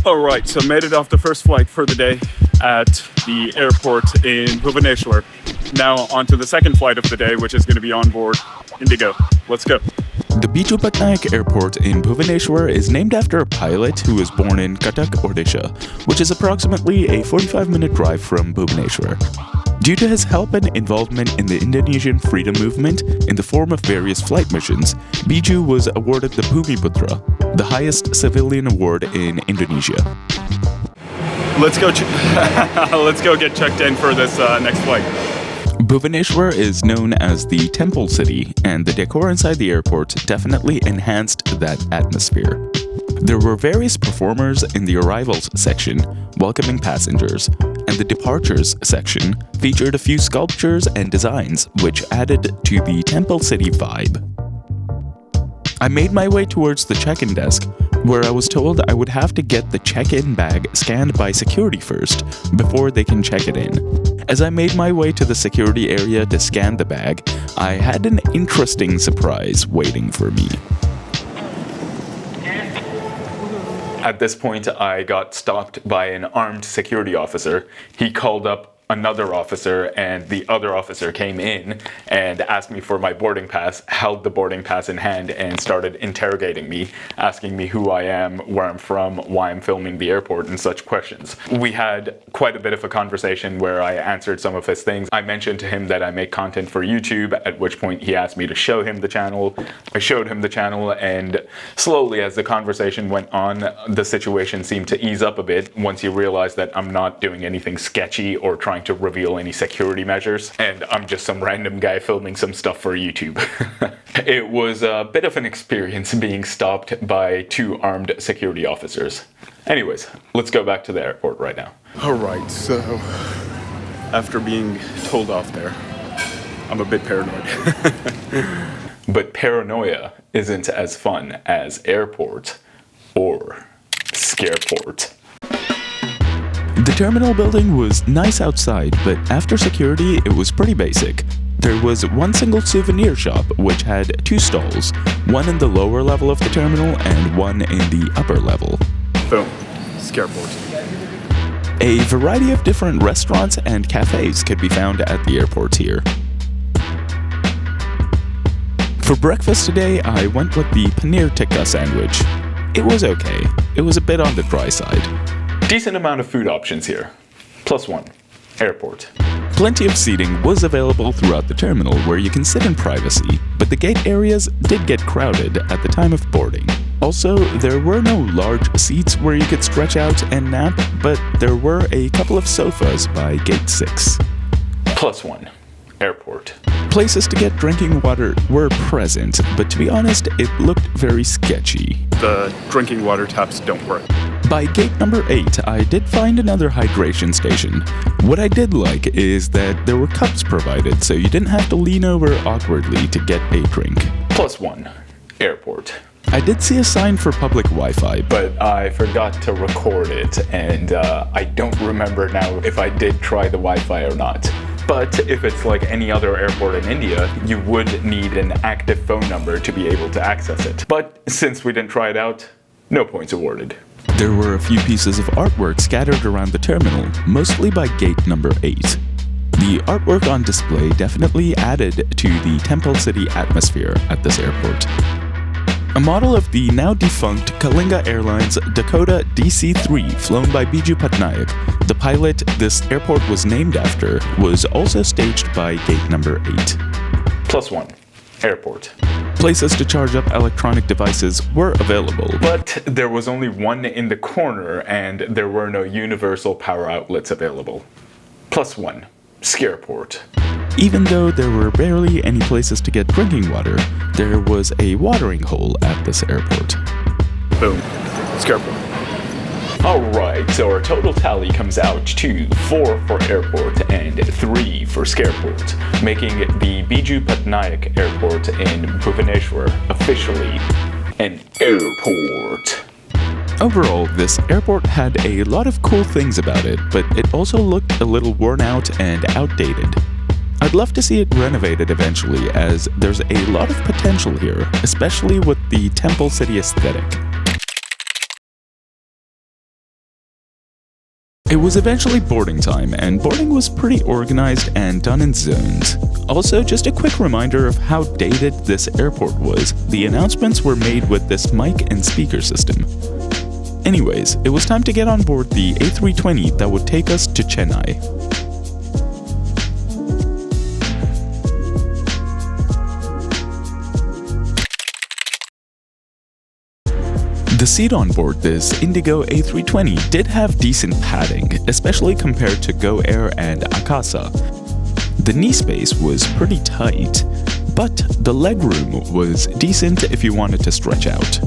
Alright, so made it off the first flight for the day at the airport in Bhubaneshwar. Now on to the second flight of the day, which is going to be on board IndiGo. Let's go. The Biju Patnaik Airport in Bhubaneshwar is named after a pilot who was born in Cuttack, Odisha, which is approximately a 45-minute drive from Bhubaneshwar. Due to his help and involvement in the Indonesian freedom movement in the form of various flight missions, Biju was awarded the Bhumiputra, the highest civilian award in Indonesia. Let's go let's go get checked in for this next flight. Bhubaneshwar is known as the Temple City, and the decor inside the airport definitely enhanced that atmosphere. There were various performers in the arrivals section welcoming passengers, and the departures section featured a few sculptures and designs which added to the Temple City vibe. I made my way towards the check-in desk, where I was told I would have to get the check-in bag scanned by security first before they can check it in. As I made my way to the security area to scan the bag, I had an interesting surprise waiting for me. At this point, I got stopped by an armed security officer. He called up another officer, and the other officer came in and asked me for my boarding pass, held the boarding pass in hand, and started interrogating me, asking me who I am, where I'm from, why I'm filming the airport, and such questions. We had quite a bit of a conversation where I answered some of his things. I mentioned to him that I make content for YouTube, at which point he asked me to show him the channel. I showed him the channel, and slowly as the conversation went on, the situation seemed to ease up a bit once he realized that I'm not doing anything sketchy or trying to reveal any security measures, and I'm just some random guy filming some stuff for YouTube. It was a bit of an experience being stopped by two armed security officers. Anyways, let's go back to the airport right now. Alright, so after being told off there, I'm a bit paranoid. But paranoia isn't as fun as airport or Scareport. The terminal building was nice outside, but after security, it was pretty basic. There was one single souvenir shop which had two stalls, one in the lower level of the terminal and one in the upper level. Boom. Scareport. A variety of different restaurants and cafes could be found at the airport here. For breakfast today, I went with the paneer tikka sandwich. It was okay. It was a bit on the dry side. Decent amount of food options here. +1. Airport. Plenty of seating was available throughout the terminal where you can sit in privacy, but the gate areas did get crowded at the time of boarding. Also, there were no large seats where you could stretch out and nap, but there were a couple of sofas by gate 6. +1. Airport. Places to get drinking water were present, but to be honest, it looked very sketchy. The drinking water taps don't work. By gate number 8, I did find another hydration station. What I did like is that there were cups provided, so you didn't have to lean over awkwardly to get a drink. +1. Airport. I did see a sign for public Wi-Fi, but I forgot to record it, and I don't remember now if I did try the Wi-Fi or not. But if it's like any other airport in India, you would need an active phone number to be able to access it. But since we didn't try it out, no points awarded. There were a few pieces of artwork scattered around the terminal, mostly by gate number 8. The artwork on display definitely added to the Temple City atmosphere at this airport. A model of the now defunct IndiGo Airlines Dakota DC-3 flown by Biju Patnaik, the pilot this airport was named after, was also staged by gate number 8. +1. Airport. Places to charge up electronic devices were available, but there was only one in the corner and there were no universal power outlets available. +1. Scareport. Even though there were barely any places to get drinking water, there was a watering hole at this airport. Boom. Scareport. Alright, so our total tally comes out to 4 for airport and 3 for Scareport, making the Biju Patnaik Airport in Bhubaneshwar officially an airport. Overall, this airport had a lot of cool things about it, but it also looked a little worn out and outdated. I'd love to see it renovated eventually, as there's a lot of potential here, especially with the Temple City aesthetic. It was eventually boarding time, and boarding was pretty organized and done in zones. Also, just a quick reminder of how dated this airport was. The announcements were made with this mic and speaker system. Anyways, it was time to get on board the A320 that would take us to Chennai. The seat on board this IndiGo A320 did have decent padding, especially compared to Go Air and Akasa. The knee space was pretty tight, but the legroom was decent if you wanted to stretch out.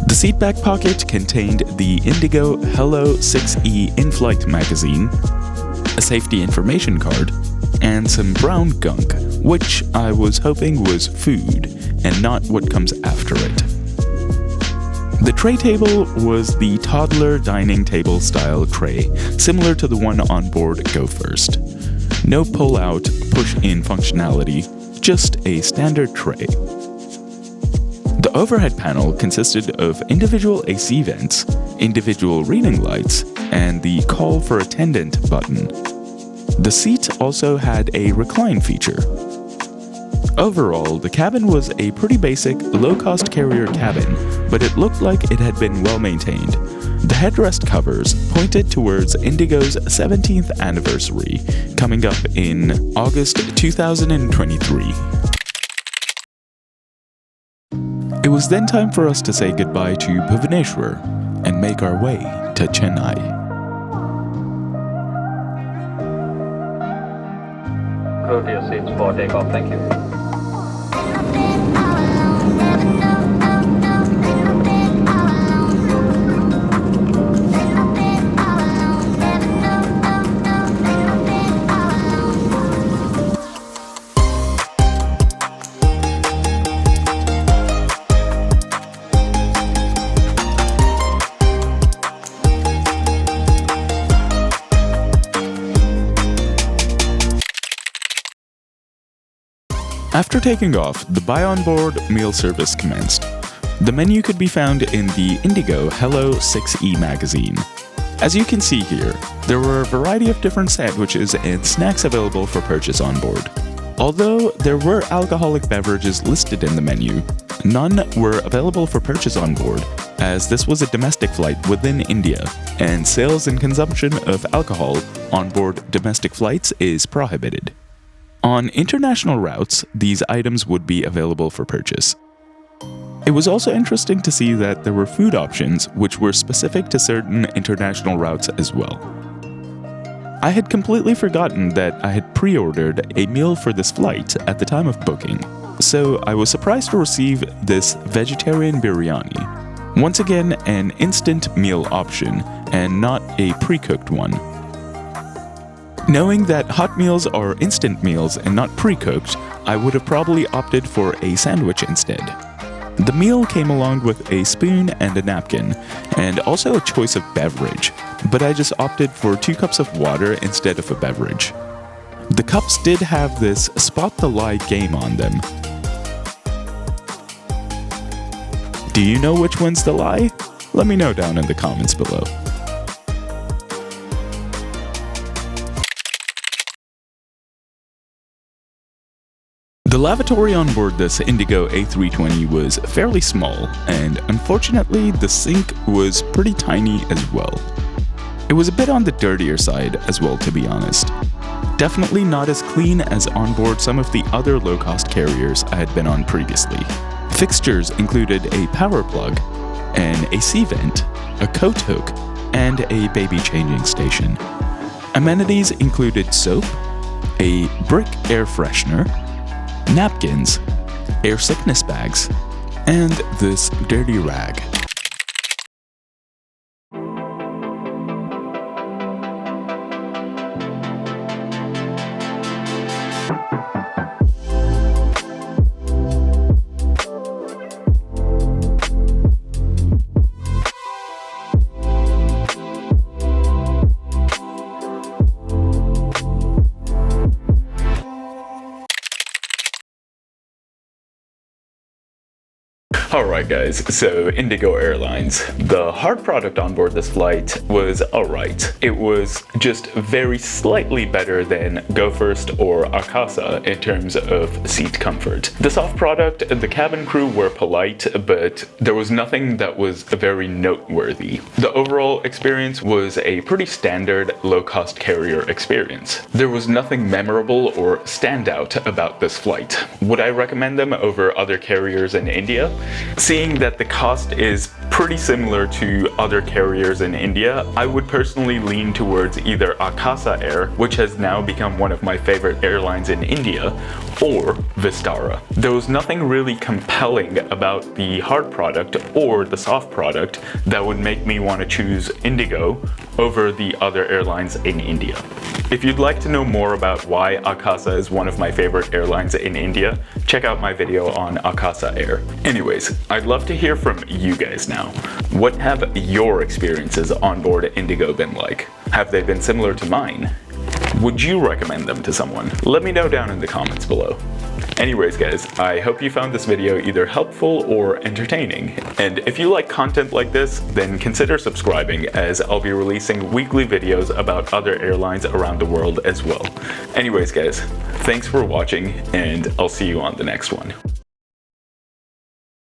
The seat back pocket contained the IndiGo Hello 6E in-flight magazine, a safety information card, and some brown gunk, which I was hoping was food and not what comes after it. The tray table was the toddler dining table style tray, similar to the one on board Go First. No pull-out, push-in functionality, just a standard tray. The overhead panel consisted of individual AC vents, individual reading lights, and the call for attendant button. The seat also had a recline feature. Overall, the cabin was a pretty basic, low-cost carrier cabin, but it looked like it had been well maintained. The headrest covers pointed towards IndiGo's 17th anniversary, coming up in August 2023. It was then time for us to say goodbye to Bhubaneshwar and make our way to Chennai. Go to your seats for takeoff, thank you. After taking off, the buy on board meal service commenced. The menu could be found in the IndiGo Hello 6E magazine. As you can see here, there were a variety of different sandwiches and snacks available for purchase on board. Although there were alcoholic beverages listed in the menu, none were available for purchase on board, as this was a domestic flight within India, and sales and consumption of alcohol on board domestic flights is prohibited. On international routes, these items would be available for purchase. It was also interesting to see that there were food options which were specific to certain international routes as well. I had completely forgotten that I had pre-ordered a meal for this flight at the time of booking, so I was surprised to receive this vegetarian biryani. Once again, an instant meal option and not a pre-cooked one. Knowing that hot meals are instant meals and not pre-cooked, I would have probably opted for a sandwich instead. The meal came along with a spoon and a napkin, and also a choice of beverage, but I just opted for 2 cups of water instead of a beverage. The cups did have this spot the lie game on them. Do you know which one's the lie? Let me know down in the comments below. The lavatory on board this IndiGo A320 was fairly small, and unfortunately the sink was pretty tiny as well. It was a bit on the dirtier side as well, to be honest. Definitely not as clean as on board some of the other low-cost carriers I had been on previously. Fixtures included a power plug, an AC vent, a coat hook, and a baby changing station. Amenities included soap, a brick air freshener, napkins, air sickness bags, and this dirty rag. Alright guys, so IndiGo Airlines. The hard product on board this flight was alright. It was just very slightly better than Go First or Akasa in terms of seat comfort. The soft product, the cabin crew were polite, but there was nothing that was very noteworthy. The overall experience was a pretty standard low-cost carrier experience. There was nothing memorable or standout about this flight. Would I recommend them over other carriers in India? Seeing that the cost is pretty similar to other carriers in India, I would personally lean towards either Akasa Air, which has now become one of my favorite airlines in India, or Vistara. There was nothing really compelling about the hard product or the soft product that would make me want to choose IndiGo over the other airlines in India. If you'd like to know more about why Akasa is one of my favorite airlines in India, check out my video on Akasa Air. Anyways, I'd love to hear from you guys now. What have your experiences on board IndiGo been like? Have they been similar to mine? Would you recommend them to someone? Let me know down in the comments below. Anyways guys, I hope you found this video either helpful or entertaining. And if you like content like this, then consider subscribing, as I'll be releasing weekly videos about other airlines around the world as well. Anyways guys, thanks for watching, and I'll see you on the next one.